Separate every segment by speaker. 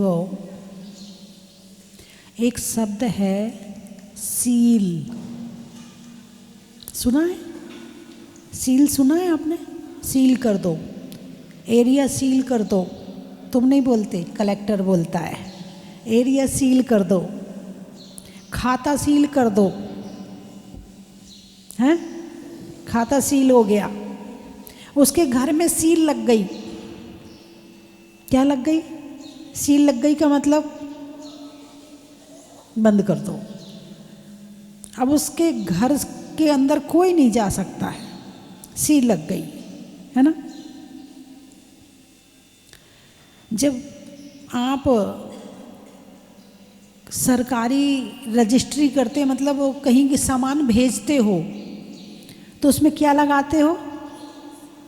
Speaker 1: बंधुओं, एक शब्द है सील। सुना है? सील सुना है आपने? सील कर दो, एरिया सील कर दो। तुम नहीं बोलते, कलेक्टर बोलता है। एरिया सील कर दो, खाता सील कर दो, हैं? खाता सील हो गया। उसके घर में सील लग गई। क्या लग गई? सील लग गई का मतलब बंद कर दो। अब उसके घर के अंदर कोई नहीं जा सकता है, सील लग गई, है ना? जब आप सरकारी रजिस्ट्री करते, मतलब कहीं के सामान भेजते हो, तो उसमें क्या लगाते हो?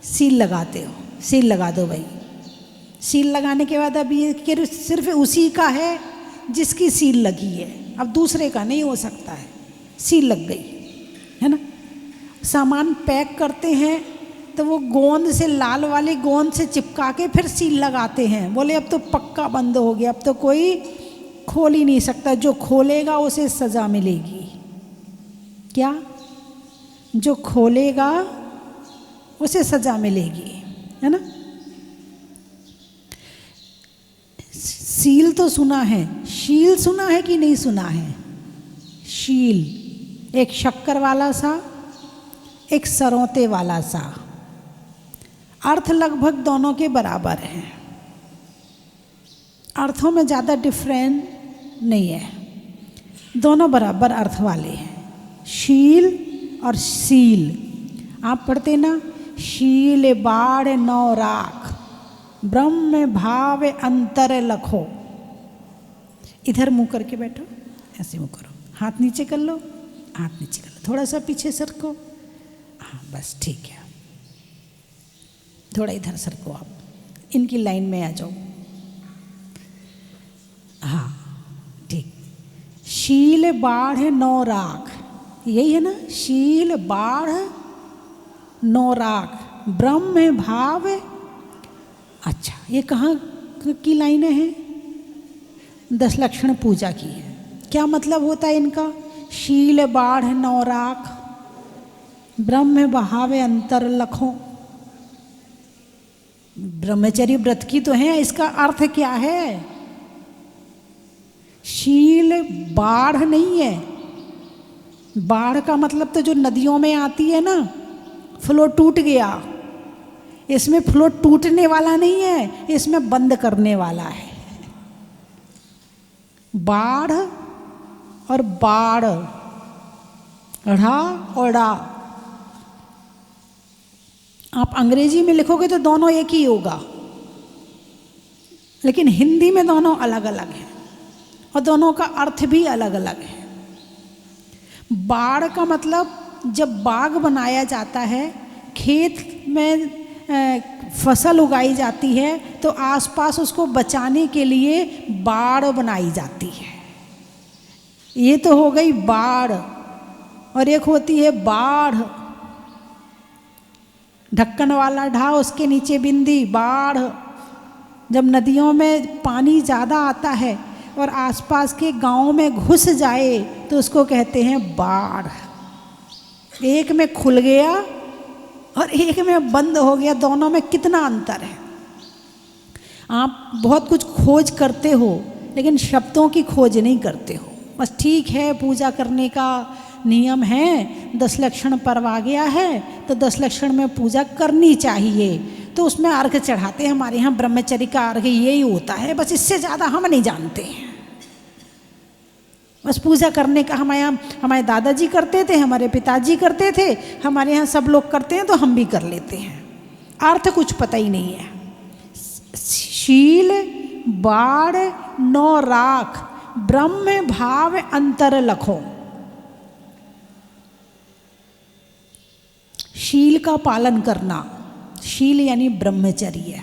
Speaker 1: सील लगाते हो। सील लगा दो भाई। सील लगाने के बाद अब ये सिर्फ उसी का है जिसकी सील लगी है, अब दूसरे का नहीं हो सकता है। सील लग गई, है ना? सामान पैक करते हैं तो वो गोंद से, लाल वाली गोंद से चिपका के फिर सील लगाते हैं। बोले अब तो पक्का बंद हो गया, अब तो कोई खोल ही नहीं सकता। जो खोलेगा उसे सज़ा मिलेगी। क्या? जो खोलेगा उसे सज़ा मिलेगी, है ना? सील तो सुना है, शील सुना है कि नहीं सुना है? शील एक शक्कर वाला सा, एक सरौते वाला सा। अर्थ लगभग दोनों के बराबर हैं, अर्थों में ज़्यादा डिफरेंट नहीं है, दोनों बराबर अर्थ वाले हैं। शील और सील आप पढ़ते ना, शील बाढ़ नौ राख, ब्रह्म भाव अंतर लखो। इधर मुंह करके बैठो, ऐसे मुंह करो, हाथ नीचे कर लो, हाथ नीचे कर लो, थोड़ा सा पीछे सरको। हाँ बस ठीक है, थोड़ा इधर सरको, आप इनकी लाइन में आ जाओ। हाँ ठीक। शील बाढ़ नौ राख, यही है ना? शील बाढ़ नौ राख, ब्रह्म भाव। अच्छा, ये कहाँ की लाइनें हैं? 10 लक्षण पूजा की है। क्या मतलब होता है इनका? शील बाढ़ नौ राख, ब्रह्म बहावे अंतर लखों। ब्रह्मचर्य व्रत की तो है, इसका अर्थ क्या है? शील बाढ़ नहीं है। बाढ़ का मतलब तो जो नदियों में आती है ना, फ्लो टूट गया। इसमें फ्लो टूटने वाला नहीं है, इसमें बंद करने वाला है। बाढ़ और बाढ़, ढ़ा और डा, आप अंग्रेजी में लिखोगे तो दोनों एक ही होगा, लेकिन हिंदी में दोनों अलग अलग हैं और दोनों का अर्थ भी अलग अलग है। बाढ़ का मतलब जब बाग बनाया जाता है, खेत में फसल उगाई जाती है, तो आसपास उसको बचाने के लिए बाड़ बनाई जाती है। ये तो हो गई बाढ़, और एक होती है बाढ़, ढक्कन वाला ढा, उसके नीचे बिंदी, बाढ़। जब नदियों में पानी ज़्यादा आता है और आसपास के गांव में घुस जाए तो उसको कहते हैं बाढ़। एक में खुल गया और एक में बंद हो गया, दोनों में कितना अंतर है। आप बहुत कुछ खोज करते हो लेकिन शब्दों की खोज नहीं करते हो। बस ठीक है, पूजा करने का नियम है, 10 लक्षण पर्व आ गया है तो 10 लक्षण में पूजा करनी चाहिए, तो उसमें अर्घ चढ़ाते हैं। हमारे यहाँ ब्रह्मचर्य का अर्घ यही होता है, बस इससे ज़्यादा हम नहीं जानते हैं। बस पूजा करने का हमारे दादाजी करते थे, हमारे पिताजी करते थे, हमारे यहाँ सब लोग करते हैं तो हम भी कर लेते हैं। अर्थ कुछ पता ही नहीं है। शील बाढ़ नौ राख, ब्रह्म भाव अंतर लखो। शील का पालन करना, शील यानी ब्रह्मचर्य।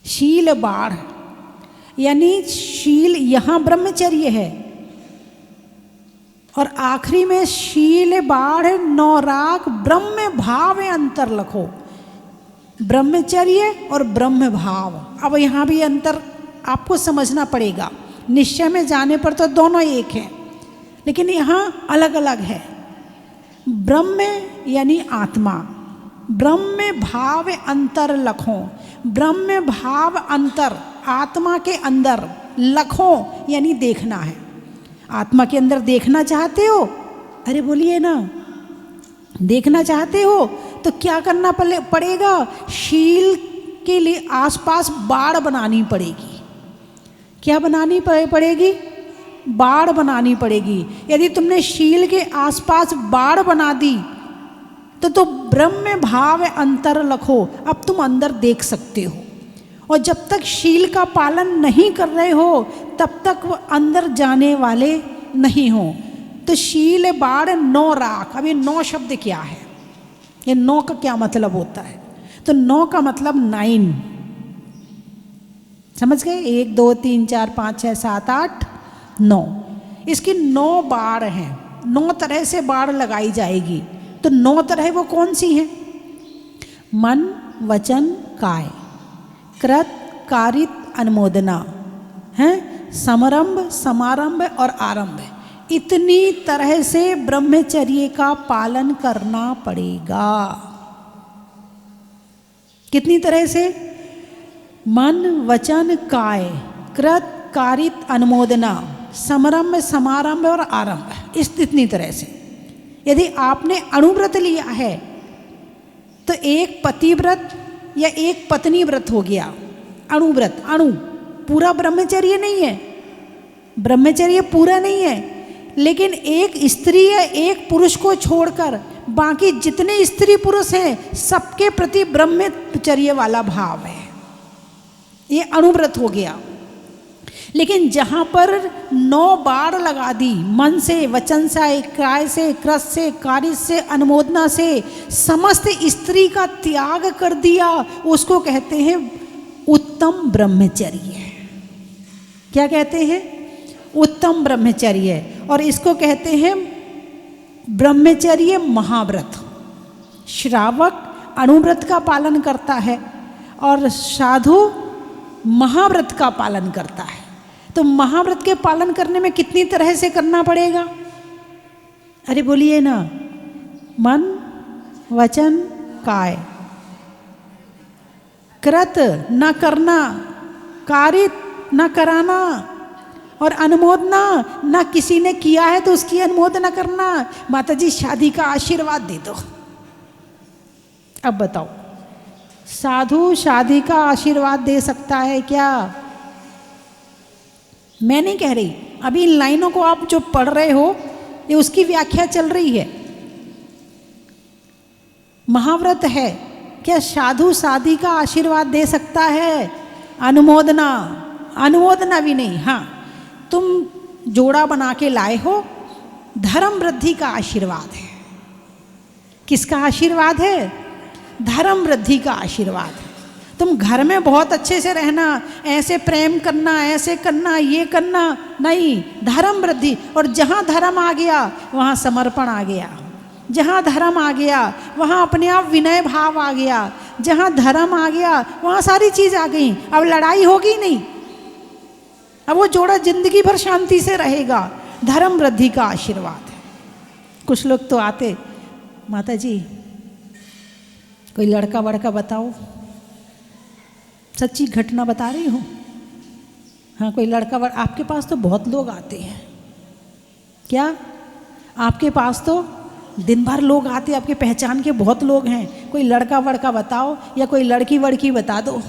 Speaker 1: शील बाढ़ यानी शील यहाँ ब्रह्मचर्य है, और आखिरी में शील बाढ़ नौ राख, ब्रह्म भाव अंतर लखो। ब्रह्मचर्य और ब्रह्म भाव। अब यहाँ भी अंतर आपको समझना पड़ेगा। निश्चय में जाने पर तो दोनों एक हैं, लेकिन यहाँ अलग अलग है। ब्रह्म यानी आत्मा, ब्रह्म भाव अंतर लखों, ब्रह्म भाव अंतर, आत्मा के अंदर, लखों यानी देखना है। आत्मा के अंदर देखना चाहते हो? अरे बोलिए ना, देखना चाहते हो तो क्या करना पड़ेगा? शील के लिए आसपास बाड़ बनानी पड़ेगी। क्या बनानी पड़ेगी? बाड़ बनानी पड़ेगी। यदि तुमने शील के आसपास बाड़ बना दी तो ब्रह्म भाव अंतर लखो, अब तुम अंदर देख सकते हो। और जब तक शील का पालन नहीं कर रहे हो तब तक वो अंदर जाने वाले नहीं हो। तो शील बाड़ नौ राख। अब ये 9 शब्द क्या है? ये 9 का क्या मतलब होता है? तो 9 का मतलब 9, समझ गए? 1 2 3 4 5 6 7 8 9। इसकी 9 बाड़ हैं, 9 तरह से बाड़ लगाई जाएगी। तो 9 तरह वो कौन सी हैं? मन, वचन, काय, कृत, कारित, अनुमोदना है, समारंभ, समारंभ और आरंभ। इतनी तरह से ब्रह्मचर्य का पालन करना पड़ेगा। कितनी तरह से? मन, वचन, काय, कृत, कारित, अनुमोदना, समारंभ, समारंभ और आरंभ। इतनी तरह से। यदि आपने अणुव्रत लिया है तो एक पतिव्रत या एक पत्नी व्रत हो गया। अणुव्रत, अणु पूरा ब्रह्मचर्य नहीं है, ब्रह्मचर्य पूरा नहीं है। लेकिन एक स्त्री या एक पुरुष को छोड़कर बाकी जितने स्त्री पुरुष हैं सबके प्रति ब्रह्मचर्य वाला भाव है, ये अणुव्रत हो गया। लेकिन जहाँ पर 9 बाड़ लगा दी, मन से, वचन से, काय से, कृत से, कार्य से, अनुमोदना से, समस्त स्त्री का त्याग कर दिया, उसको कहते हैं उत्तम ब्रह्मचर्य। क्या कहते हैं? उत्तम ब्रह्मचर्य। और इसको कहते हैं ब्रह्मचर्य महाव्रत। श्रावक अणुव्रत का पालन करता है और साधु महाव्रत का पालन करता है। तो महाव्रत के पालन करने में कितनी तरह से करना पड़ेगा? अरे बोलिए ना, मन, वचन, काय, कृत न करना, कारित न कराना और अनुमोदना, न किसी ने किया है तो उसकी अनुमोदना करना। माता जी शादी का आशीर्वाद दे दो। अब बताओ, साधु शादी का आशीर्वाद दे सकता है क्या? मैं नहीं कह रही, अभी इन लाइनों को आप जो पढ़ रहे हो ये उसकी व्याख्या चल रही है। महाव्रत है, क्या साधु शादी का आशीर्वाद दे सकता है? अनुमोदना, अनुमोदना भी नहीं। हाँ, तुम जोड़ा बना के लाए हो, धर्म वृद्धि का आशीर्वाद है। किसका आशीर्वाद है? धर्म वृद्धि का आशीर्वाद है। तुम घर में बहुत अच्छे से रहना, ऐसे प्रेम करना, ऐसे करना, ये करना नहीं, धर्म वृद्धि। और जहाँ धर्म आ गया वहाँ समर्पण आ गया, जहाँ धर्म आ गया वहाँ अपने आप विनय भाव आ गया, जहाँ धर्म आ गया वहाँ सारी चीज़ आ गई। अब लड़ाई होगी नहीं, अब वो जोड़ा जिंदगी भर शांति से रहेगा। धर्म वृद्धि का आशीर्वाद है। कुछ लोग तो आते, माता जी कोई लड़का वड़का बताओ, सच्ची घटना बता रही हूँ। हाँ, कोई लड़का आपके पास तो बहुत लोग आते हैं। क्या आपके पास तो दिन भर लोग आते, आपके पहचान के बहुत लोग हैं। कोई लड़का वड़का बताओ या कोई लड़की वड़की बता दो।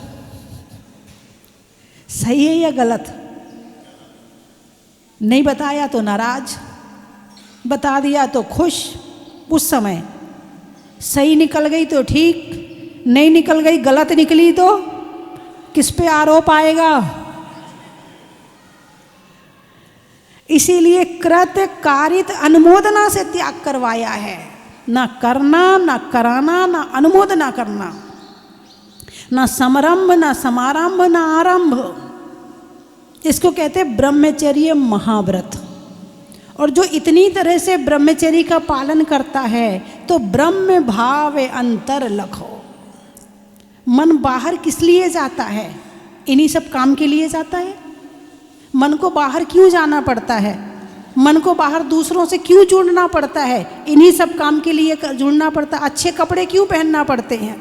Speaker 1: सही है या गलत? नहीं बताया तो नाराज, बता दिया तो खुश। उस समय सही निकल गई तो ठीक, नहीं निकल गई, गलत निकली तो किस पे आरोप आएगा? इसीलिए कृत, कारित, अनुमोदना से त्याग करवाया है। ना करना, ना कराना, ना अनुमोदना करना, ना समारंभ, ना समारंभ, ना आरंभ। इसको कहते हैं ब्रह्मचर्य महाव्रत। और जो इतनी तरह से ब्रह्मचर्य का पालन करता है तो ब्रह्म भाव अंतर लखो, मन बाहर किस लिए जाता है? इन्हीं सब काम के लिए जाता है। मन को बाहर क्यों जाना पड़ता है? मन को बाहर दूसरों से क्यों जुड़ना पड़ता है? इन्हीं सब काम के लिए जुड़ना पड़ता है। अच्छे कपड़े क्यों पहनना पड़ते हैं?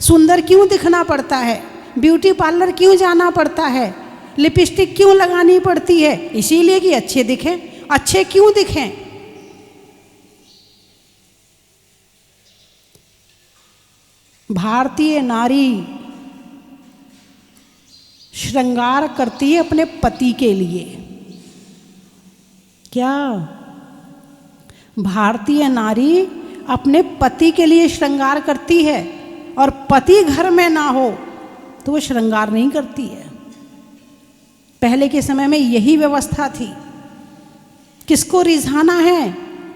Speaker 1: सुंदर क्यों दिखना पड़ता है? ब्यूटी पार्लर क्यों जाना पड़ता है? लिपस्टिक क्यों लगानी पड़ती है? इसीलिए कि अच्छे दिखें। अच्छे क्यों दिखें? भारतीय नारी श्रृंगार करती है अपने पति के लिए। क्या भारतीय नारी अपने पति के लिए श्रृंगार करती है? और पति घर में ना हो तो वो श्रृंगार नहीं करती है। पहले के समय में यही व्यवस्था थी। किसको रिझाना है?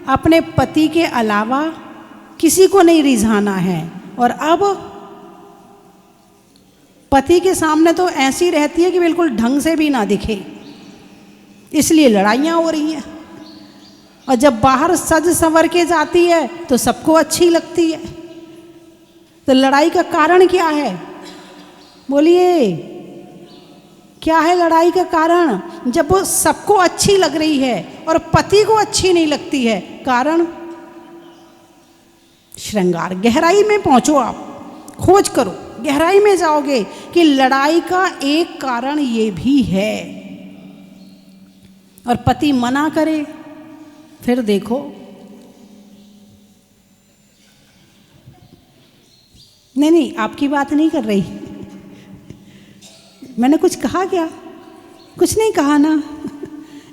Speaker 1: अपने पति के अलावा किसी को नहीं रिझाना है। और अब पति के सामने तो ऐसी रहती है कि बिल्कुल ढंग से भी ना दिखे, इसलिए लड़ाइयाँ हो रही हैं। और जब बाहर सज संवर के जाती है तो सबको अच्छी लगती है। तो लड़ाई का कारण क्या है? बोलिए, क्या है लड़ाई का कारण? जब वो सबको अच्छी लग रही है और पति को अच्छी नहीं लगती है, कारण श्रृंगार। गहराई में पहुंचो, आप खोज करो, गहराई में जाओगे कि लड़ाई का एक कारण ये भी है। और पति मना करे, फिर देखो। नहीं, आपकी बात नहीं कर रही। मैंने कुछ कहा क्या? कुछ नहीं कहा ना।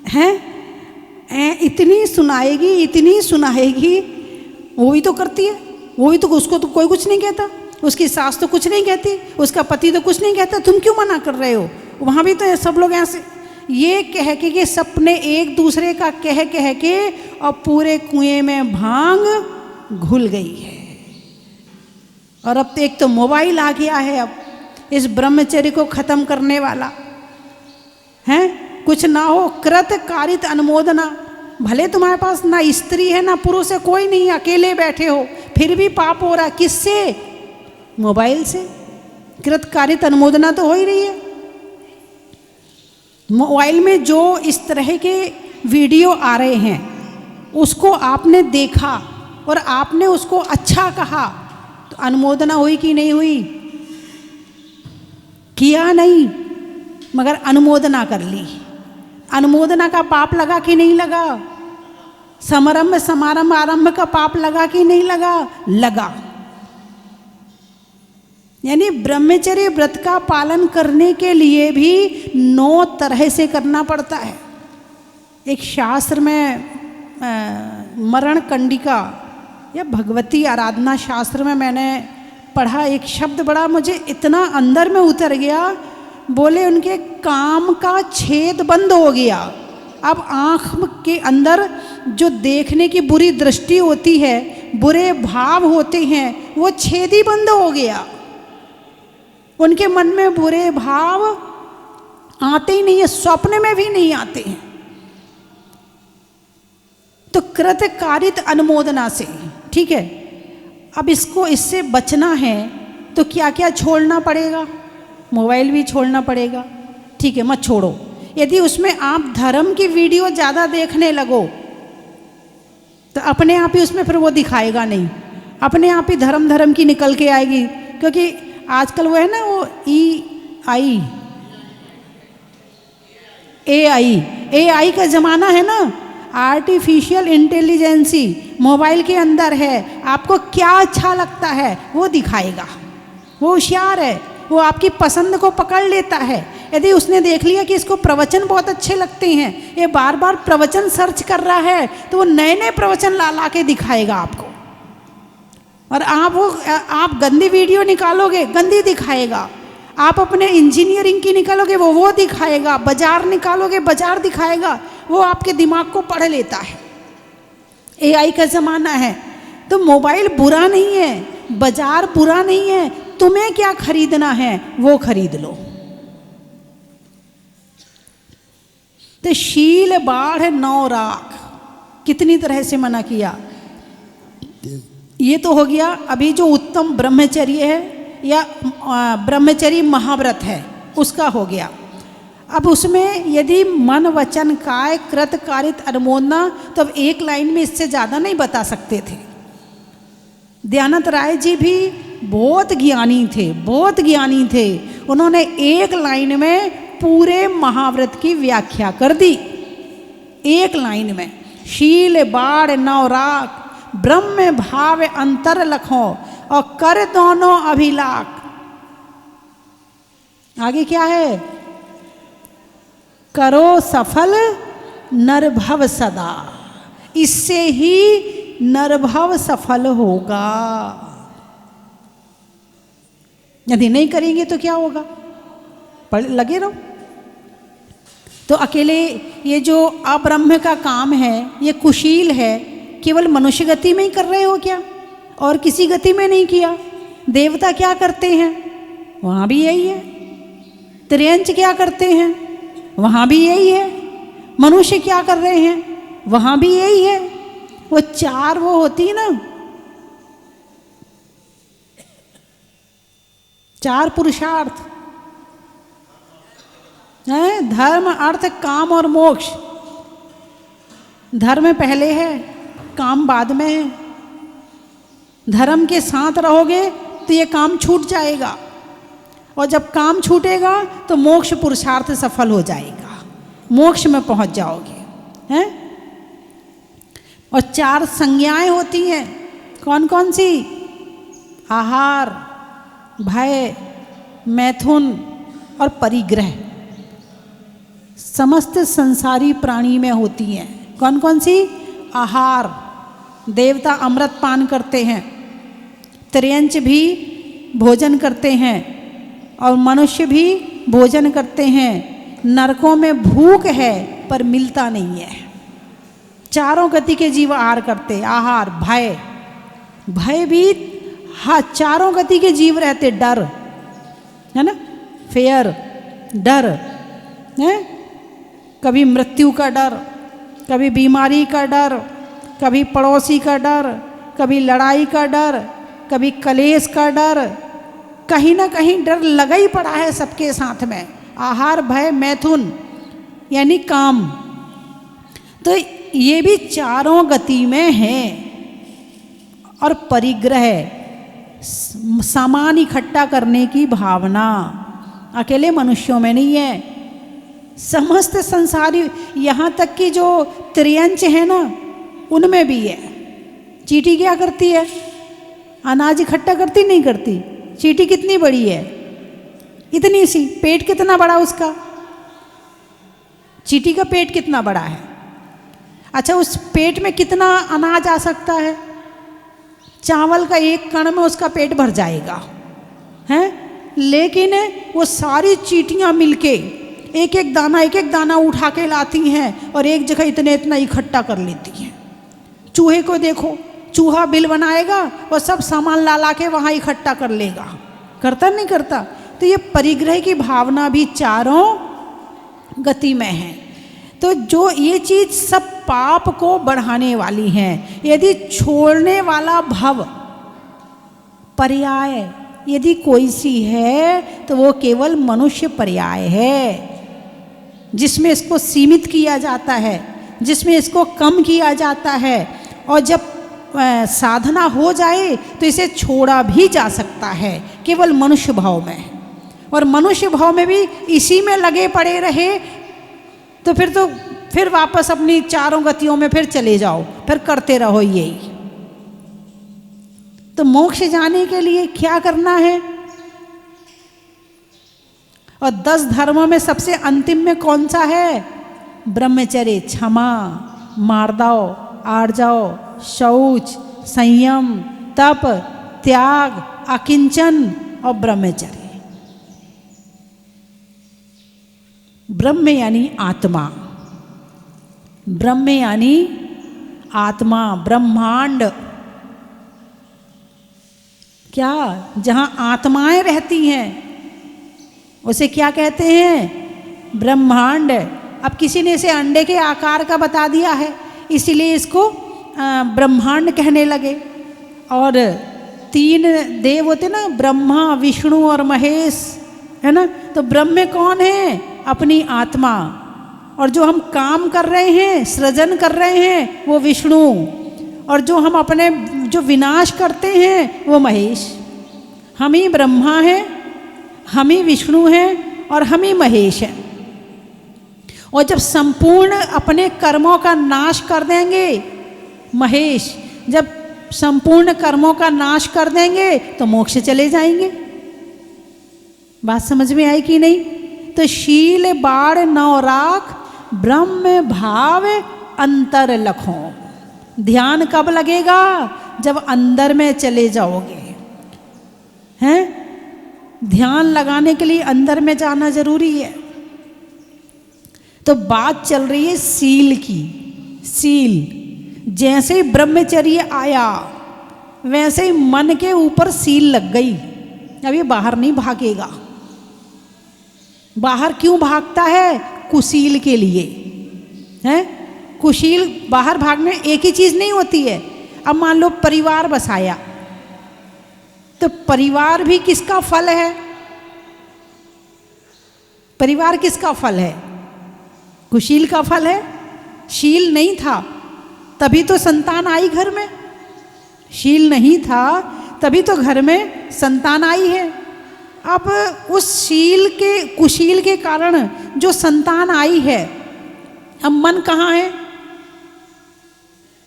Speaker 1: हैं इतनी सुनाएगी, वो भी तो करती है। वो भी तो, उसको तो कोई कुछ नहीं कहता, उसकी सास तो कुछ नहीं कहती, उसका पति तो कुछ नहीं कहता, तुम क्यों मना कर रहे हो? वहाँ भी तो सब लोग ऐसे ये कह के कि सपने एक दूसरे का कह के और पूरे कुएं में भांग घुल गई है। और अब तो एक तो मोबाइल आ गया है, अब इस ब्रह्मचर्य को खत्म करने वाला है। कुछ ना हो कृत कारित अनुमोदना। भले तुम्हारे पास ना स्त्री है ना पुरुष है, कोई नहीं, अकेले बैठे हो, फिर भी पाप हो रहा। किससे? मोबाइल से। कृत कारित अनुमोदना तो हो ही रही है। मोबाइल में जो इस तरह के वीडियो आ रहे हैं उसको आपने देखा और आपने उसको अच्छा कहा, तो अनुमोदना हुई कि नहीं हुई? किया नहीं, मगर अनुमोदना कर ली। अनुमोदना का पाप लगा कि नहीं लगा? समारंभ समारंभ आरंभ का पाप लगा कि नहीं लगा? लगा। यानी ब्रह्मचर्य व्रत का पालन करने के लिए भी 9 तरह से करना पड़ता है। एक शास्त्र में मरण कंडिका या भगवती आराधना शास्त्र में मैंने पढ़ा, एक शब्द बड़ा मुझे इतना अंदर में उतर गया। बोले उनके काम का छेद बंद हो गया। अब आँख के अंदर जो देखने की बुरी दृष्टि होती है, बुरे भाव होते हैं, वो छेद ही बंद हो गया। उनके मन में बुरे भाव आते ही नहीं है, स्वप्न में भी नहीं आते हैं। तो कृत कारित अनुमोदना से, ठीक है। अब इससे बचना है तो क्या क्या छोड़ना पड़ेगा? मोबाइल भी छोड़ना पड़ेगा, ठीक है, मत छोड़ो। यदि उसमें आप धर्म की वीडियो ज़्यादा देखने लगो तो अपने आप ही उसमें फिर वो दिखाएगा नहीं, अपने आप ही धर्म की निकल के आएगी। क्योंकि आजकल वो है ना, वो AI का ज़माना है ना। आर्टिफिशियल इंटेलिजेंसी मोबाइल के अंदर है। आपको क्या अच्छा लगता है वो दिखाएगा। वो होशियार है, वो आपकी पसंद को पकड़ लेता है। यदि उसने देख लिया कि इसको प्रवचन बहुत अच्छे लगते हैं, ये बार बार प्रवचन सर्च कर रहा है, तो वो नए नए प्रवचन ला के दिखाएगा आपको। और आप गंदी वीडियो निकालोगे, गंदी दिखाएगा। आप अपने इंजीनियरिंग की निकालोगे, वो दिखाएगा। बाजार निकालोगे, बाजार दिखाएगा। वो आपके दिमाग को पढ़ लेता है। AI का ज़माना है। तो मोबाइल बुरा नहीं है, बाजार बुरा नहीं है, तुम्हें क्या खरीदना है वो खरीद लो। तो शील बाढ़ 9 राख, कितनी तरह से मना किया। ये तो हो गया। अभी जो उत्तम ब्रह्मचर्य है या ब्रह्मचर्य महाव्रत है, उसका हो गया। अब उसमें यदि मन वचन काय कृत कारित अनुमोदना, तो अब एक लाइन में इससे ज़्यादा नहीं बता सकते थे। दयानंद राय जी भी बहुत ज्ञानी थे, बहुत ज्ञानी थे। उन्होंने एक लाइन में पूरे महाव्रत की व्याख्या कर दी, एक लाइन में। शील बाढ़ नवराग ब्रह्म भाव अंतर लखो और कर दोनों अभिलाख। आगे क्या है? करो सफल नरभव सदा, इससे ही नरभव सफल होगा। यदि नहीं करेंगे तो क्या होगा? लगे रहो। तो अकेले ये जो अब्रह्म का काम है, ये कुशील है, केवल मनुष्य गति में ही कर रहे हो क्या? और किसी गति में नहीं किया? देवता क्या करते हैं? वहाँ भी यही है। त्रियंच क्या करते हैं? वहाँ भी यही है। मनुष्य क्या कर रहे हैं? वहाँ भी यही है। वो चार वो होती ना, चार पुरुषार्थ है, धर्म अर्थ काम और मोक्ष। धर्म पहले है, काम बाद में है। धर्म के साथ रहोगे तो ये काम छूट जाएगा, और जब काम छूटेगा तो मोक्ष पुरुषार्थ सफल हो जाएगा, मोक्ष में पहुंच जाओगे, हैं? और चार संज्ञाएं होती हैं, कौन कौन सी? आहार, भय, मैथुन और परिग्रह। समस्त संसारी प्राणी में होती हैं। कौन कौन सी? आहार, देवता अमृत पान करते हैं, त्रियंच भी भोजन करते हैं, और मनुष्य भी भोजन करते हैं। नरकों में भूख है पर मिलता नहीं है। चारों गति के जीव आहार करते। आहार, भय, भय भी, हाँ, चारों गति के जीव रहते। डर है ना, फेयर, डर है, कभी मृत्यु का डर, कभी बीमारी का डर, कभी पड़ोसी का डर, कभी लड़ाई का डर, कभी कलेश का डर। कहीं ना कहीं डर लगा ही पड़ा है सबके साथ में। आहार, भय, मैथुन यानी काम। तो ये भी चारों गति में है। और परिग्रह, सामान इकट्ठा करने की भावना, अकेले मनुष्यों में नहीं है, समस्त संसारी, यहाँ तक कि जो त्रियंच है ना, उनमें भी है। चींटी क्या करती है? अनाज इकट्ठा करती नहीं करती? चींटी कितनी बड़ी है? इतनी सी। पेट कितना बड़ा उसका? चींटी का पेट कितना बड़ा है? अच्छा, उस पेट में कितना अनाज आ सकता है? चावल का एक कण में उसका पेट भर जाएगा, हैं? लेकिन वो सारी चींटियां मिलके एक एक दाना उठा के लाती हैं और एक जगह इतना इतना इकट्ठा कर लेती हैं। चूहे को देखो, चूहा बिल बनाएगा और सब सामान ला के वहाँ इकट्ठा कर लेगा। करता नहीं करता? तो ये परिग्रह की भावना भी चारों गति में है। तो जो ये चीज़ सब पाप को बढ़ाने वाली हैं। यदि छोड़ने वाला भव पर्याय यदि कोई सी है तो वो केवल मनुष्य पर्याय है, जिसमें इसको सीमित किया जाता है, जिसमें इसको कम किया जाता है। और जब साधना हो जाए तो इसे छोड़ा भी जा सकता है, केवल मनुष्य भाव में। और मनुष्य भाव में भी इसी में लगे पड़े रहे तो फिर वापस अपनी चारों गतियों में फिर चले जाओ, फिर करते रहो यही। तो मोक्ष जाने के लिए क्या करना है? और 10 धर्मों में सबसे अंतिम में कौन सा है? ब्रह्मचर्य, क्षमा, मार्दव, आर्जव, शौच, संयम, तप, त्याग, अकिंचन और ब्रह्मचर्य। ब्रह्म यानी आत्मा, ब्रह्म यानी आत्मा, ब्रह्मांड। क्या? जहाँ आत्माएं रहती हैं उसे क्या कहते हैं? ब्रह्मांड। अब किसी ने इसे अंडे के आकार का बता दिया है, इसीलिए इसको ब्रह्मांड कहने लगे। और तीन देव होते ना, ब्रह्मा विष्णु और महेश, है ना, तो ब्रह्म कौन है? अपनी आत्मा। और जो हम काम कर रहे हैं, सृजन कर रहे हैं, वो विष्णु। और जो हम अपने जो विनाश करते हैं वो महेश। हम ही ब्रह्मा हैं, हम ही विष्णु हैं और हम ही महेश हैं। और जब संपूर्ण अपने कर्मों का नाश कर देंगे महेश, जब संपूर्ण कर्मों का नाश कर देंगे तो मोक्ष चले जाएंगे। बात समझ में आई कि नहीं? तो शील बाण नौ राख, ब्रह्म भाव अंतर लखों। ध्यान कब लगेगा? जब अंदर में चले जाओगे। हैं? ध्यान लगाने के लिए अंदर में जाना जरूरी है। तो बात चल रही है सील की। सील, जैसे ही ब्रह्मचर्य आया वैसे ही मन के ऊपर सील लग गई। अब ये बाहर नहीं भागेगा। बाहर क्यों भागता है? कुशील के लिए। हैं? कुशील बाहर भागने एक ही चीज नहीं होती है। अब मान लो परिवार बसाया, तो परिवार भी किसका फल है? परिवार किसका फल है? कुशील का फल है। शील नहीं था तभी तो संतान आई घर में। शील नहीं था तभी तो घर में संतान आई है। अब उस शील के, कुशील के कारण जो संतान आई है, अब मन कहाँ है?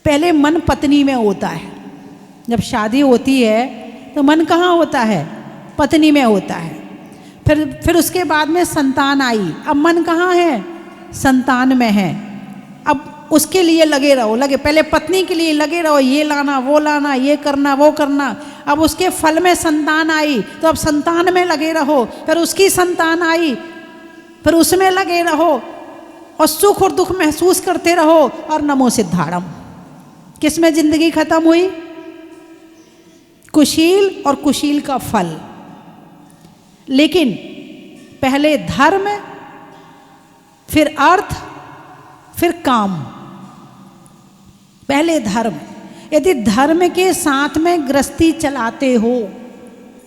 Speaker 1: पहले मन पत्नी में होता है। जब शादी होती है तो मन कहाँ होता है? पत्नी में होता है। फिर उसके बाद में संतान आई, अब मन कहाँ है? संतान में है। अब उसके लिए लगे रहो, पहले पत्नी के लिए लगे रहो, ये लाना वो लाना, ये करना वो करना। अब उसके फल में संतान आई तो अब संतान में लगे रहो। फिर उसकी संतान आई, फिर उसमें लगे रहो और सुख और दुख महसूस करते रहो और नमो सिद्धारम। किसमें जिंदगी खत्म हुई? कुशील और कुशील का फल। लेकिन पहले धर्म, फिर अर्थ, फिर काम। पहले धर्म। यदि धर्म के साथ में गृहस्थी चलाते हो,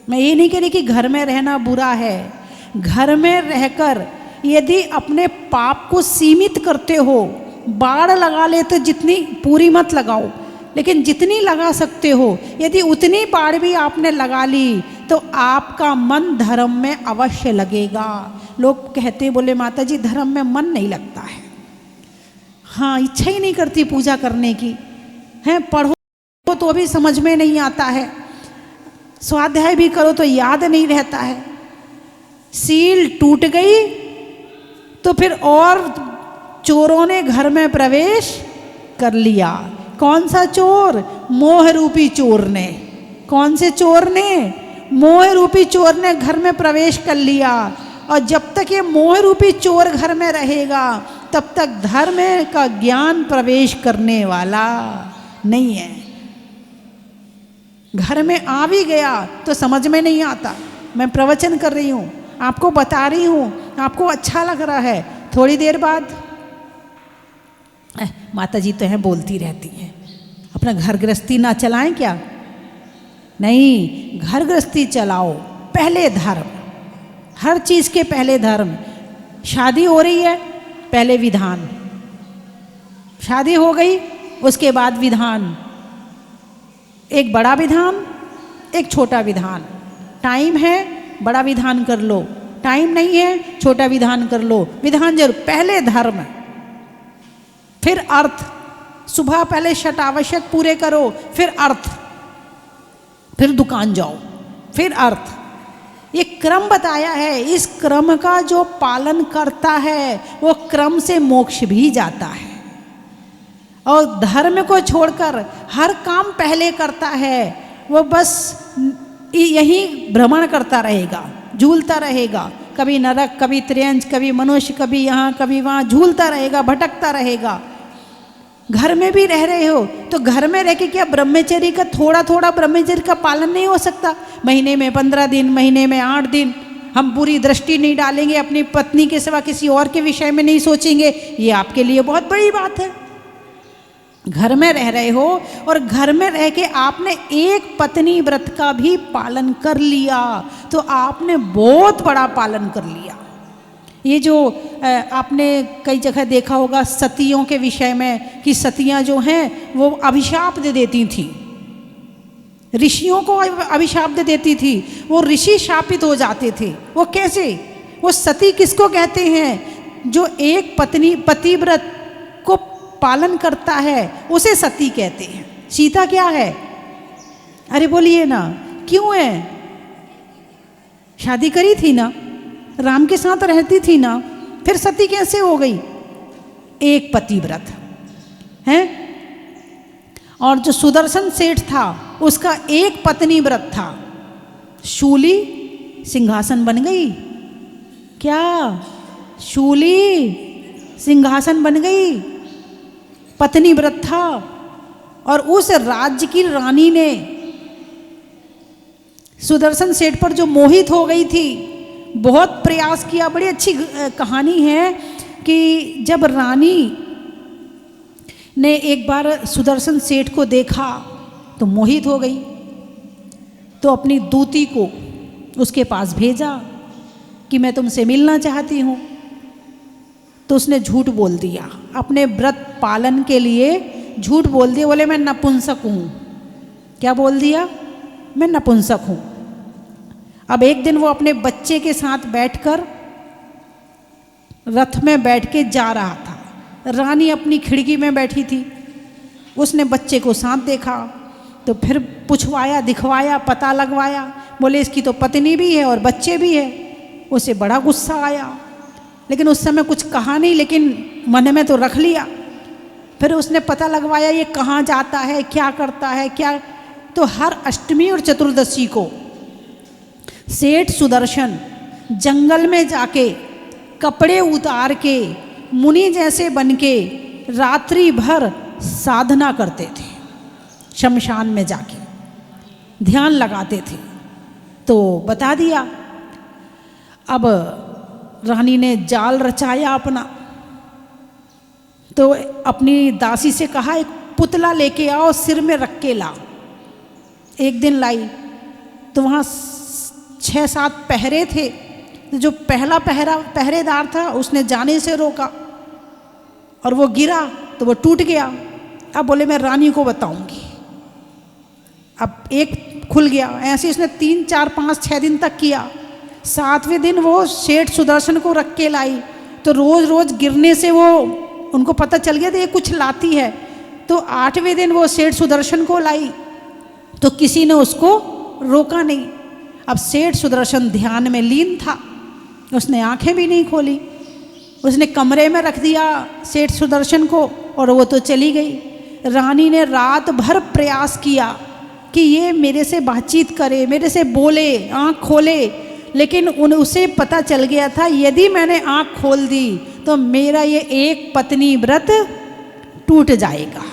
Speaker 1: मैं ये नहीं कह रही कि घर में रहना बुरा है, घर में रहकर यदि अपने पाप को सीमित करते हो, बाड़ लगा लेते, जितनी पूरी मत लगाओ लेकिन जितनी लगा सकते हो, यदि उतनी बाड़ भी आपने लगा ली तो आपका मन धर्म में अवश्य लगेगा। लोग कहते बोले माता जी धर्म में मन नहीं लगता है। हाँ, इच्छा ही नहीं करती पूजा करने की है। पढ़ो तो भी समझ में नहीं आता है, स्वाध्याय भी करो तो याद नहीं रहता है। सील टूट गई तो फिर और चोरों ने घर में प्रवेश कर लिया। कौन सा चोर? मोह रूपी चोर ने। कौन से चोर ने? मोह रूपी चोर ने घर में प्रवेश कर लिया। और जब तक ये मोह रूपी चोर घर में रहेगा तब तक धर्म का ज्ञान प्रवेश करने वाला नहीं है। घर में आ भी गया तो समझ में नहीं आता। मैं प्रवचन कर रही हूँ, आपको बता रही हूँ, आपको अच्छा लग रहा है, थोड़ी देर बाद माता जी तो हैं बोलती रहती हैं, अपना घर गृहस्थी ना चलाएं क्या? नहीं, घर गृहस्थी चलाओ। पहले धर्म, हर चीज़ के पहले धर्म। शादी हो रही है, पहले विधान। शादी हो गई उसके बाद विधान। एक बड़ा विधान, एक छोटा विधान। टाइम है बड़ा विधान कर लो, टाइम नहीं है छोटा विधान कर लो। विधान जरूर। पहले धर्म, फिर अर्थ। सुबह पहले षट आवश्यक पूरे करो, फिर अर्थ, फिर दुकान जाओ, फिर अर्थ। ये क्रम बताया है। इस क्रम का जो पालन करता है वो क्रम से मोक्ष भी जाता है। और धर्म को छोड़कर हर काम पहले करता है वो बस यही भ्रमण करता रहेगा, झूलता रहेगा। कभी नरक, कभी त्रियंच, कभी मनुष्य, कभी यहाँ कभी वहाँ, झूलता रहेगा, भटकता रहेगा। घर में भी रह रहे हो तो घर में रह के क्या ब्रह्मचर्य का थोड़ा थोड़ा ब्रह्मचर्य का पालन नहीं हो सकता? महीने में 15 दिन, महीने में 8 दिन हम बुरी दृष्टि नहीं डालेंगे, अपनी पत्नी के सिवा किसी और के विषय में नहीं सोचेंगे, ये आपके लिए बहुत बड़ी बात है। घर में रह रहे हो और घर में रह के आपने एक पत्नी व्रत का भी पालन कर लिया तो आपने बहुत बड़ा पालन कर लिया। ये जो आपने कई जगह देखा होगा सतियों के विषय में कि सतियां जो हैं वो अभिशाप दे देती थी, ऋषियों को अभिशाप दे देती थी, वो ऋषि शापित हो जाते थे। वो कैसे? वो सती किसको कहते हैं? जो एक पतिव्रत को पालन करता है उसे सती कहते हैं। सीता क्या है? अरे बोलिए ना, क्यों है? शादी करी थी ना, राम के साथ रहती थी ना, फिर सती कैसे हो गई? एक पतिव्रत है। और जो सुदर्शन सेठ था उसका एक पत्नी व्रत था। शूली सिंहासन बन गई। क्या? शूली सिंहासन बन गई, पत्नी व्रत था। और उस राज्य की रानी ने सुदर्शन सेठ पर जो मोहित हो गई थी, बहुत प्रयास किया। बड़ी अच्छी कहानी है कि जब रानी ने एक बार सुदर्शन सेठ को देखा तो मोहित हो गई, तो अपनी दूती को उसके पास भेजा कि मैं तुमसे मिलना चाहती हूँ। तो उसने झूठ बोल दिया, अपने व्रत पालन के लिए झूठ बोल दिया। बोले मैं नपुंसक हूँ। क्या बोल दिया? मैं नपुंसक हूँ। अब एक दिन वो अपने बच्चे के साथ बैठकर रथ में बैठ के जा रहा था। रानी अपनी खिड़की में बैठी थी। उसने बच्चे को साथ देखा तो फिर पूछवाया, दिखवाया, पता लगवाया। बोले इसकी तो पत्नी भी है और बच्चे भी है। उसे बड़ा गुस्सा आया, लेकिन उस समय कुछ कहा नहीं, लेकिन मन में तो रख लिया। फिर उसने पता लगवाया ये कहाँ जाता है, क्या करता है, क्या। तो हर अष्टमी और चतुर्दशी को सेठ सुदर्शन जंगल में जाके कपड़े उतार के मुनि जैसे बन के रात्रि भर साधना करते थे। शमशान में जाके ध्यान लगाते थे। तो बता दिया। अब रानी ने जाल रचाया अपना, तो अपनी दासी से कहा एक पुतला लेके आओ, सिर में रख के ला। एक दिन लाई तो वहाँ 6-7 पहरे थे। जो पहला पहरेदार था उसने जाने से रोका और वो गिरा तो वो टूट गया। अब बोले मैं रानी को बताऊंगी। अब एक खुल गया। ऐसे उसने 3, 4, 5, 6 दिन तक किया। 7वें दिन वो सेठ सुदर्शन को रख के लाई तो रोज रोज गिरने से वो उनको पता चल गया था ये कुछ लाती है। तो 8वें दिन वो सेठ सुदर्शन को लाई तो किसी ने उसको रोका नहीं। अब सेठ सुदर्शन ध्यान में लीन था, उसने आंखें भी नहीं खोली। उसने कमरे में रख दिया सेठ सुदर्शन को और वो तो चली गई। रानी ने रात भर प्रयास किया कि ये मेरे से बातचीत करे, मेरे से बोले, आंख खोले, लेकिन उसे पता चल गया था यदि मैंने आंख खोल दी तो मेरा ये एक पत्नी व्रत टूट जाएगा।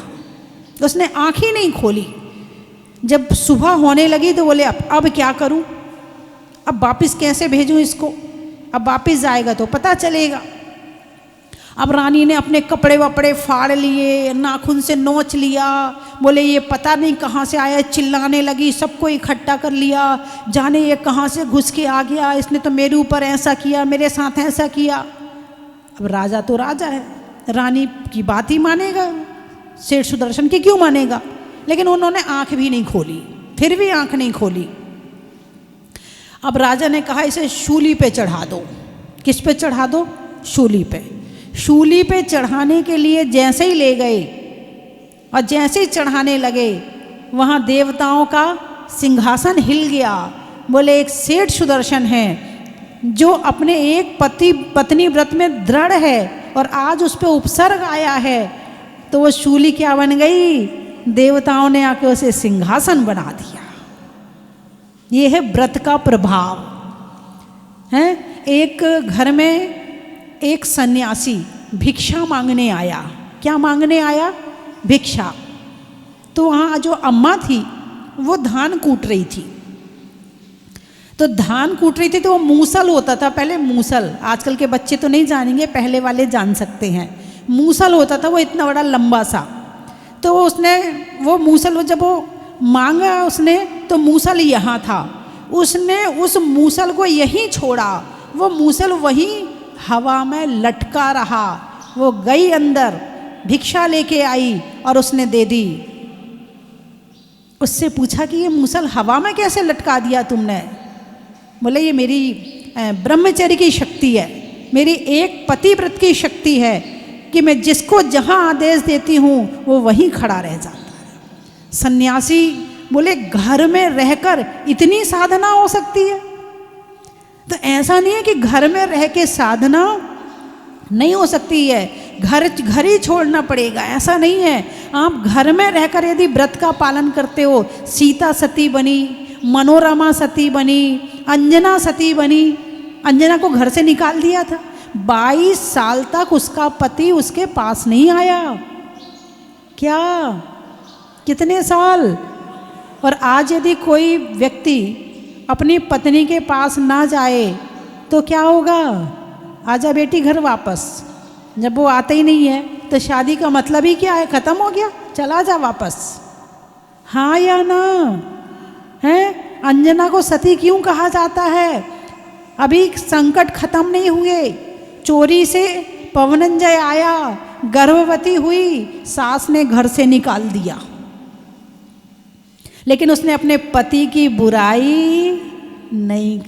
Speaker 1: उसने आंख ही नहीं खोली। जब सुबह होने लगी तो बोले अब क्या करूं, अब वापस कैसे भेजूं इसको, अब वापस जाएगा तो पता चलेगा। अब रानी ने अपने कपड़े वपड़े फाड़ लिए, नाखून से नोच लिया। बोले ये पता नहीं कहाँ से आया, चिल्लाने लगी, सबको इकट्ठा कर लिया। जाने ये कहाँ से घुस के आ गया, इसने तो मेरे ऊपर ऐसा किया, मेरे साथ ऐसा किया। अब राजा तो राजा है, रानी की बात ही मानेगा, सेठ सुदर्शन की क्यों मानेगा। लेकिन उन्होंने आंख भी नहीं खोली, फिर भी आंख नहीं खोली। अब राजा ने कहा इसे शूली पे चढ़ा दो। किस पे चढ़ा दो? शूली पे। शूली पे चढ़ाने के लिए जैसे ही ले गए और जैसे ही चढ़ाने लगे वहाँ देवताओं का सिंहासन हिल गया। बोले एक सेठ सुदर्शन है जो अपने एक पत्नी व्रत में दृढ़ है और आज उस पर उपसर्ग आया है, तो वो शूली क्या बन गई? देवताओं ने आके उसे सिंहासन बना दिया। ये है व्रत का प्रभाव है। एक घर में एक सन्यासी भिक्षा मांगने आया। क्या मांगने आया? भिक्षा। तो वहाँ जो अम्मा थी वो धान कूट रही थी। तो धान कूट रही थी तो वो मूसल होता था पहले, मूसल। आजकल के बच्चे तो नहीं जानेंगे, पहले वाले जान सकते हैं। मूसल होता था वो इतना बड़ा लंबा सा। तो उसने वो मूसल, जब वो मांगा उसने तो मूसल यहाँ था, उसने उस मूसल को यहीं छोड़ा, वो मूसल वहीं हवा में लटका रहा। वो गई अंदर, भिक्षा लेके आई और उसने दे दी। उससे पूछा कि ये मूसल हवा में कैसे लटका दिया तुमने? बोले ये मेरी ब्रह्मचर्य की शक्ति है, मेरी एक पतिव्रत की शक्ति है कि मैं जिसको जहाँ आदेश देती हूँ वो वहीं खड़ा रह जाता है। सन्यासी बोले घर में रहकर इतनी साधना हो सकती है? तो ऐसा नहीं है कि घर में रह के साधना नहीं हो सकती है, घर ही छोड़ना पड़ेगा, ऐसा नहीं है। आप घर में रहकर यदि व्रत का पालन करते हो, सीता सती बनी, मनोरमा सती बनी, अंजना सती बनी। अंजना को घर से निकाल दिया था, 22 साल तक उसका पति उसके पास नहीं आया। क्या कितने साल? और आज यदि कोई व्यक्ति अपनी पत्नी के पास ना जाए तो क्या होगा? आजा बेटी घर वापस। जब वो आते ही नहीं है तो शादी का मतलब ही क्या है? खत्म हो गया, चला जा वापस। हाँ या ना? है? अंजना को सती क्यों कहा जाता है? अभी संकट खत्म नहीं हुए, चोरी से पवनंजय आया, गर्भवती हुई, सास ने घर से निकाल दिया, लेकिन उसने अपने पति की बुराई नहीं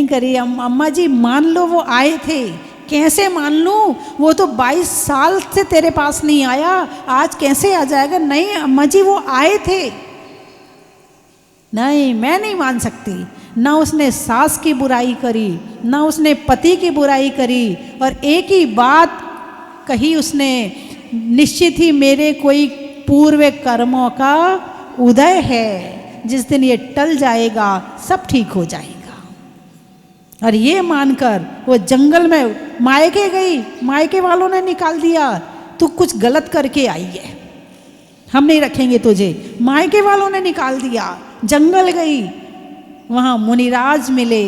Speaker 1: करी। अम्मा जी मान लो वो आए थे, कैसे मान लूं? वो तो 22 साल से तेरे पास नहीं आया, आज कैसे आ जाएगा? नहीं अम्मा जी वो आए थे। नहीं, मैं नहीं मान सकती। ना उसने सास की बुराई करी, ना उसने पति की बुराई करी, और एक ही बात कही उसने, निश्चित ही मेरे कोई पूर्व कर्मों का उदय है, जिस दिन ये टल जाएगा सब ठीक हो जाएगा। और ये मानकर वो जंगल में मायके गई, मायके वालों ने निकाल दिया, तू कुछ गलत करके आई है, हम नहीं रखेंगे तुझे। मायके वालों ने निकाल दिया, जंगल गई, वहाँ मुनिराज मिले।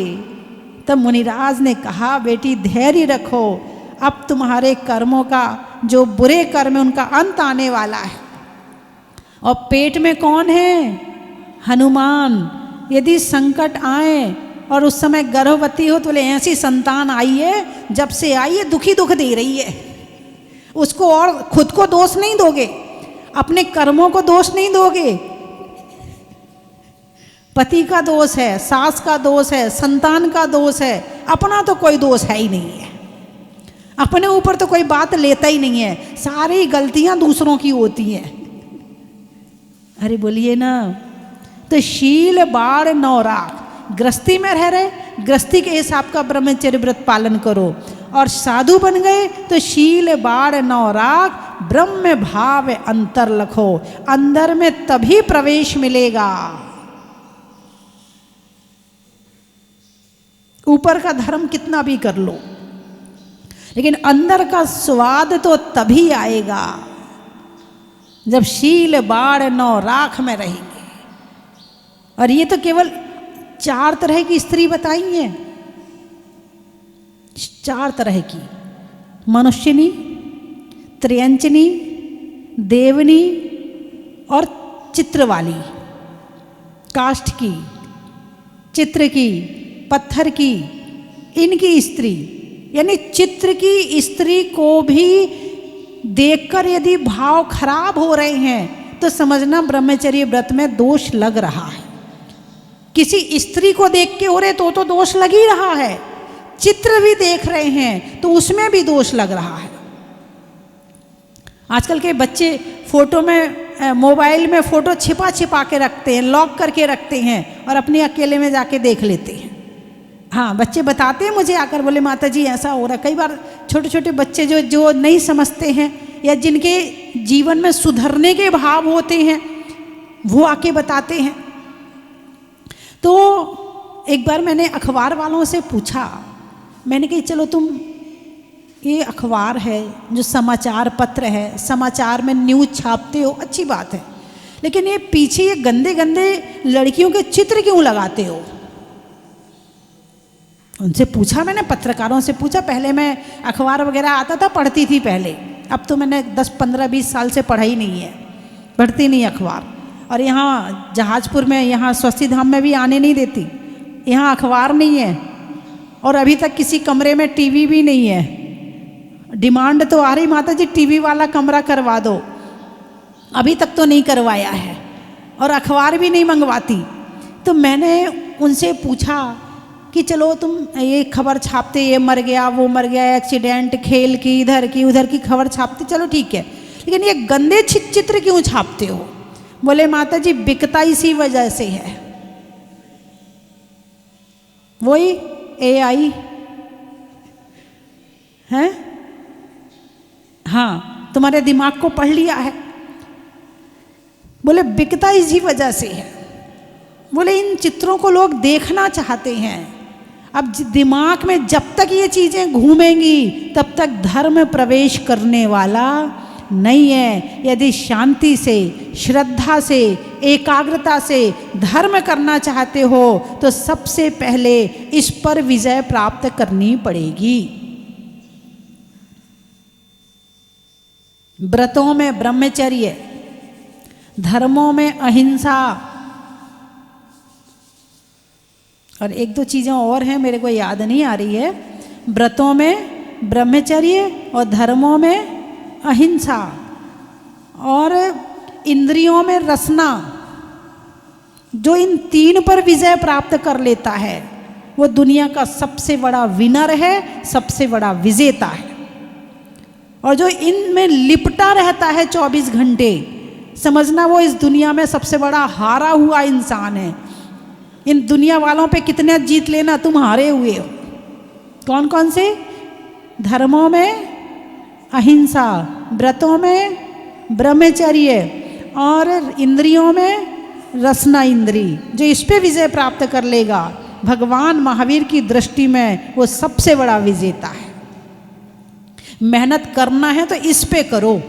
Speaker 1: तब मुनिराज ने कहा बेटी धैर्य रखो, अब तुम्हारे कर्मों का, जो बुरे कर्म है उनका अंत आने वाला है। और पेट में कौन है? हनुमान। यदि संकट आए और उस समय गर्भवती हो तो बोले ऐसी संतान आई है, जब से आई है दुखी दुख दे रही है, उसको और खुद को दोष नहीं दोगे, अपने कर्मों को दोष नहीं दोगे। पति का दोष है, सास का दोष है, संतान का दोष है, अपना तो कोई दोष है ही नहीं है, अपने ऊपर तो कोई बात लेता ही नहीं है, सारी गलतियां दूसरों की होती हैं। अरे बोलिए ना। तो शील बाढ़ नौराग, गृहस्थी में रह रहे, गृहस्थी के हिसाब का ब्रह्मचर्य व्रत पालन करो, और साधु बन गए तो शील बाढ़ नौराग, ब्रह्म भाव अंतर लखो, अंदर में तभी प्रवेश मिलेगा। ऊपर का धर्म कितना भी कर लो, लेकिन अंदर का स्वाद तो तभी आएगा जब शील बाढ़ नौ राख में रहेंगे। और ये तो केवल 4 तरह की स्त्री बताई है, 4 तरह की, मनुष्यनी, त्रयंचनी, देवनी और चित्र वाली, काष्ठ की, चित्र की, पत्थर की, इनकी स्त्री। यानी चित्र की स्त्री को भी देखकर यदि भाव खराब हो रहे हैं तो समझना ब्रह्मचर्य व्रत में दोष लग रहा है। किसी स्त्री को देख के हो रहे तो दोष लग ही रहा है, चित्र भी देख रहे हैं तो उसमें भी दोष लग रहा है। आजकल के बच्चे फोटो में, मोबाइल में फोटो छिपा छिपा के रखते हैं, लॉक करके रखते हैं और अपने अकेले में जाके देख लेते हैं। हाँ, बच्चे बताते हैं मुझे आकर, बोले माता जी ऐसा हो रहा है। कई बार छोटे छोटे बच्चे जो नहीं समझते हैं या जिनके जीवन में सुधरने के भाव होते हैं वो आके बताते हैं। तो एक बार मैंने अखबार वालों से पूछा, मैंने कहा चलो तुम, ये अखबार है जो समाचार पत्र है, समाचार में न्यूज़ छापते हो, अच्छी बात है, लेकिन ये पीछे ये गंदे गंदे लड़कियों के चित्र क्यों लगाते हो? उनसे पूछा मैंने, पत्रकारों से पूछा। पहले मैं अखबार वगैरह आता था, पढ़ती थी पहले, अब तो मैंने 10, 15, 20 साल से पढ़ा ही नहीं है, पढ़ती नहीं अखबार। और यहाँ जहाजपुर में, यहाँ स्वस्ति धाम में भी आने नहीं देती, यहाँ अखबार नहीं है, और अभी तक किसी कमरे में टीवी भी नहीं है। डिमांड तो आ रही, माता जी टीवी वाला कमरा करवा दो, अभी तक तो नहीं करवाया है, और अखबार भी नहीं मंगवाती। तो मैंने उनसे पूछा कि चलो तुम ये खबर छापते, ये मर गया, वो मर गया, एक्सीडेंट, खेल की, इधर की उधर की खबर छापते, चलो ठीक है, लेकिन ये गंदे चित्र क्यों छापते हो? बोले माता जी बिकता इसी वजह से है, वही AI है। हाँ, तुम्हारे दिमाग को पढ़ लिया है। बोले बिकता इसी वजह से है। बोले इन चित्रों को लोग देखना चाहते हैं। अब दिमाग में जब तक ये चीज़ें घूमेंगी तब तक धर्म प्रवेश करने वाला नहीं है। यदि शांति से, श्रद्धा से, एकाग्रता से धर्म करना चाहते हो तो सबसे पहले इस पर विजय प्राप्त करनी पड़ेगी। व्रतों में ब्रह्मचर्य, धर्मों में अहिंसा, और एक दो चीज़ें और हैं मेरे को याद नहीं आ रही है। व्रतों में ब्रह्मचर्य और धर्मों में अहिंसा और इंद्रियों में रसना। जो इन 3 पर विजय प्राप्त कर लेता है वो दुनिया का सबसे बड़ा विनर है, सबसे बड़ा विजेता है। और जो इनमें लिपटा रहता है 24 घंटे, समझना वो इस दुनिया में सबसे बड़ा हारा हुआ इंसान है। इन दुनिया वालों पे कितने जीत लेना, तुम हारे हुए हो। कौन कौन से? धर्मों में अहिंसा, व्रतों में ब्रह्मचर्य और इंद्रियों में रसना इंद्री। जो इस पे विजय प्राप्त कर लेगा, भगवान महावीर की दृष्टि में वो सबसे बड़ा विजेता है। मेहनत करना है तो इस पे करो,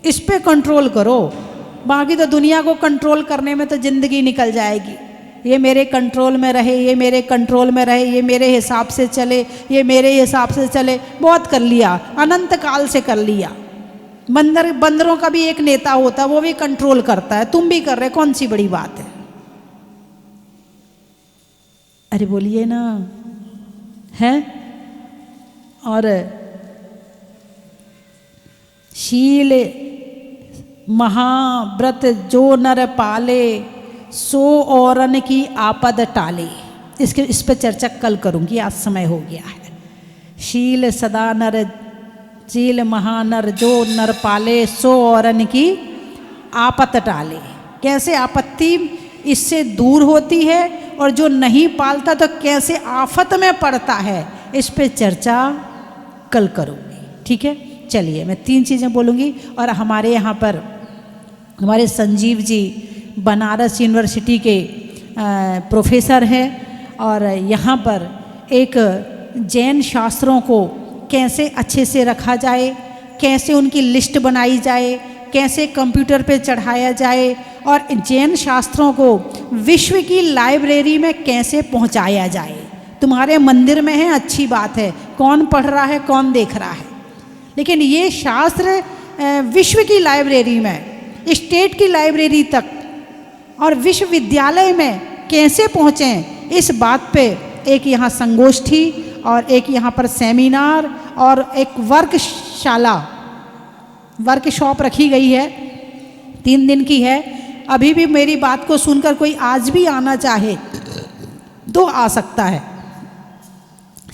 Speaker 1: इस पे कंट्रोल करो। बाकी तो दुनिया को कंट्रोल करने में तो जिंदगी निकल जाएगी। ये मेरे कंट्रोल में रहे, ये मेरे कंट्रोल में रहे, ये मेरे हिसाब से चले, ये मेरे हिसाब से चले। बहुत कर लिया, अनंत काल से कर लिया। बंदरों का भी एक नेता होता, वो भी कंट्रोल करता है, तुम भी कर रहे, कौन सी बड़ी बात है? अरे बोलिए ना, है? और शील महाव्रत जो नर पाले, सो औरन की आपद टाले। इस पे चर्चा कल करूंगी, आज समय हो गया है। शील सदा नर, शील महानर जो नर पाले, सो औरन की आपत टाले। कैसे आपत्ति इससे दूर होती है और जो नहीं पालता तो कैसे आफत में पड़ता है, इस पे चर्चा कल करूंगी। ठीक है, चलिए मैं 3 चीज़ें बोलूँगी। और हमारे यहाँ पर हमारे संजीव जी बनारस यूनिवर्सिटी के प्रोफेसर हैं, और यहाँ पर एक जैन शास्त्रों को कैसे अच्छे से रखा जाए, कैसे उनकी लिस्ट बनाई जाए, कैसे कंप्यूटर पे चढ़ाया जाए, और जैन शास्त्रों को विश्व की लाइब्रेरी में कैसे पहुँचाया जाए। तुम्हारे मंदिर में है, अच्छी बात है, कौन पढ़ रहा है, कौन देख रहा है, लेकिन ये शास्त्र विश्व की लाइब्रेरी में, स्टेट की लाइब्रेरी तक और विश्वविद्यालय में कैसे पहुँचें, इस बात पे एक यहाँ संगोष्ठी और एक यहाँ पर सेमिनार और एक वर्कशॉप रखी गई है, 3 दिन की है। अभी भी मेरी बात को सुनकर कोई आज भी आना चाहे तो आ सकता है,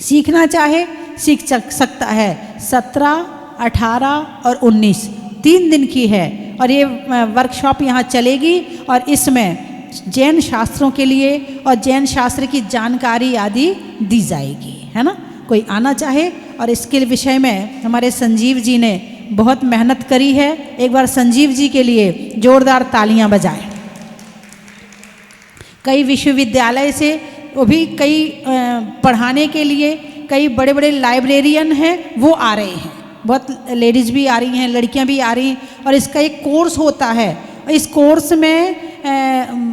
Speaker 1: सीखना चाहे सीख सकता है। 17, 18 और 19 3 दिन की है, और ये वर्कशॉप यहाँ चलेगी, और इसमें जैन शास्त्रों के लिए और जैन शास्त्र की जानकारी आदि दी जाएगी, है ना। कोई आना चाहे, और इसके विषय में हमारे संजीव जी ने बहुत मेहनत करी है। एक बार संजीव जी के लिए जोरदार तालियां बजाएं। कई विश्वविद्यालय से, वो भी कई पढ़ाने के लिए कई बड़े बड़े लाइब्रेरियन हैं, वो आ रहे हैं। बहुत लेडीज़ भी आ रही हैं, लड़कियां भी आ रही हैं, और इसका एक कोर्स होता है। इस कोर्स में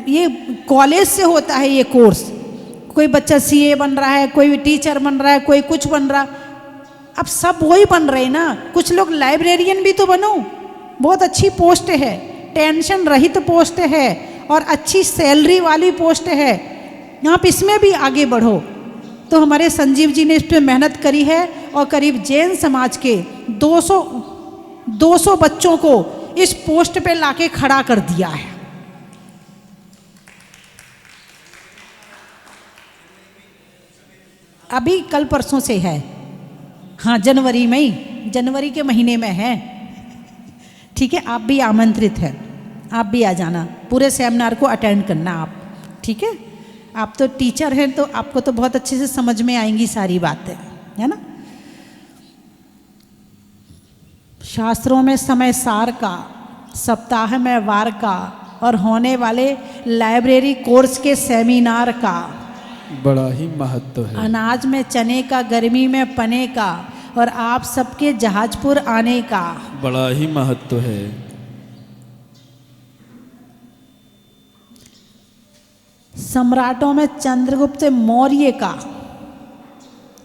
Speaker 1: ये कॉलेज से होता है ये कोर्स। कोई बच्चा CA बन रहा है, कोई टीचर बन रहा है, कोई कुछ बन रहा। अब सब वही बन रहे ना, कुछ लोग लाइब्रेरियन भी तो बनो, बहुत अच्छी पोस्ट है, टेंशन रहित पोस्ट है और अच्छी सैलरी वाली पोस्ट है, आप इसमें भी आगे बढ़ो। तो हमारे संजीव जी ने इस पर मेहनत करी है और करीब जैन समाज के 200 बच्चों को इस पोस्ट पे लाके खड़ा कर दिया है। अभी कल परसों से है, हाँ जनवरी में ही, जनवरी के महीने में है। ठीक है, आप भी आमंत्रित हैं, आप भी आ जाना, पूरे सेमिनार को अटेंड करना आप। ठीक है, आप तो टीचर हैं तो आपको तो बहुत अच्छे से समझ में आएंगी सारी बातें, है ना। शास्त्रों में समय सार का, सप्ताह में वार का और होने वाले लाइब्रेरी कोर्स के सेमिनार का
Speaker 2: बड़ा ही महत्व है।
Speaker 1: अनाज में चने का, गर्मी में पने का और आप सबके जहाजपुर आने का
Speaker 2: बड़ा ही महत्व है।
Speaker 1: सम्राटों में चंद्रगुप्त मौर्य का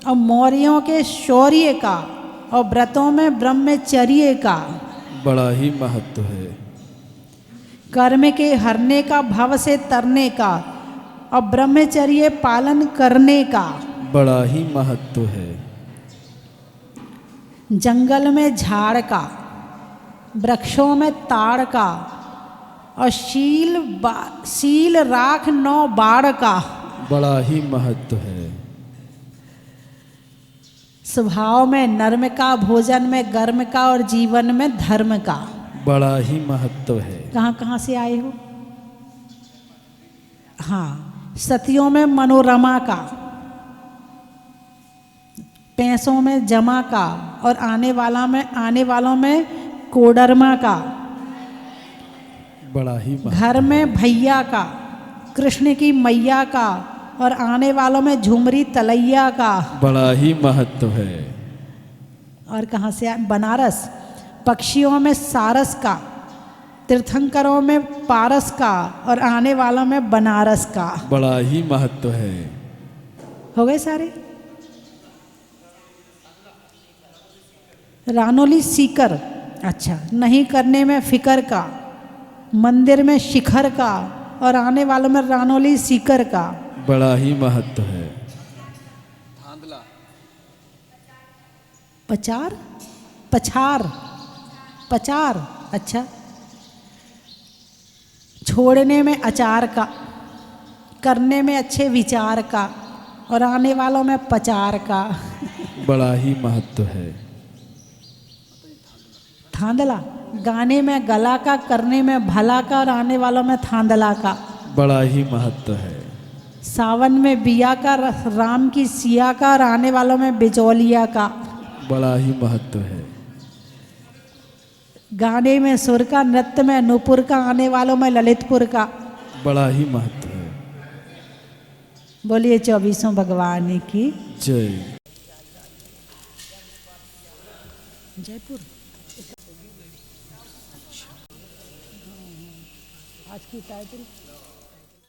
Speaker 1: और मौर्यों के शौर्य का और व्रतों में ब्रह्मचर्य का
Speaker 2: बड़ा ही महत्व है।
Speaker 1: कर्म के हरने का, भव से तरने का और ब्रह्मचर्य पालन करने का
Speaker 2: बड़ा ही महत्व है।
Speaker 1: जंगल में झाड़ का, वृक्षों में ताड़ का और शील राख 9 बाड़ का
Speaker 2: बड़ा ही महत्व है।
Speaker 1: स्वभाव में नर्म का, भोजन में गर्म का और जीवन में धर्म का
Speaker 2: बड़ा ही महत्व है।
Speaker 1: कहाँ कहाँ से आए हो? हाँ, सतियों में मनोरमा का, पैसों में जमा का और आने वालों में कोडरमा का,
Speaker 2: बड़ा ही
Speaker 1: घर में भैया का, कृष्ण की मैया का और आने वालों में झुमरी तलैया का
Speaker 2: बड़ा ही महत्व है।
Speaker 1: और कहाँ से? बनारस, पक्षियों में सारस का, तीर्थंकरों में पारस का और आने वालों में बनारस का
Speaker 2: बड़ा ही महत्व है।
Speaker 1: हो गए सारे। रानोली सीकर, अच्छा, नहीं करने में फिकर का, मंदिर में शिखर का और आने वालों में रानोली सीकर का
Speaker 2: बड़ा ही महत्व है।
Speaker 1: पचार, अच्छा, छोड़ने में अचार का, करने में अच्छे विचार का और आने वालों में पचार का
Speaker 2: बड़ा ही महत्व है।
Speaker 1: थांदला, गाने में गला का, करने में भला का और आने वालों में थांदला का
Speaker 2: बड़ा ही महत्व है।
Speaker 1: सावन में बिया का, राम की सिया का और आने वालों में बिजौलिया का
Speaker 2: बड़ा ही महत्व है।
Speaker 1: गाने में सुर का, नृत्य में नूपुर का, आने वालों में ललितपुर का
Speaker 2: बड़ा ही महत्व है।
Speaker 1: बोलिए 24 भगवान की
Speaker 2: जय।
Speaker 1: जयपुर आज की टाइटल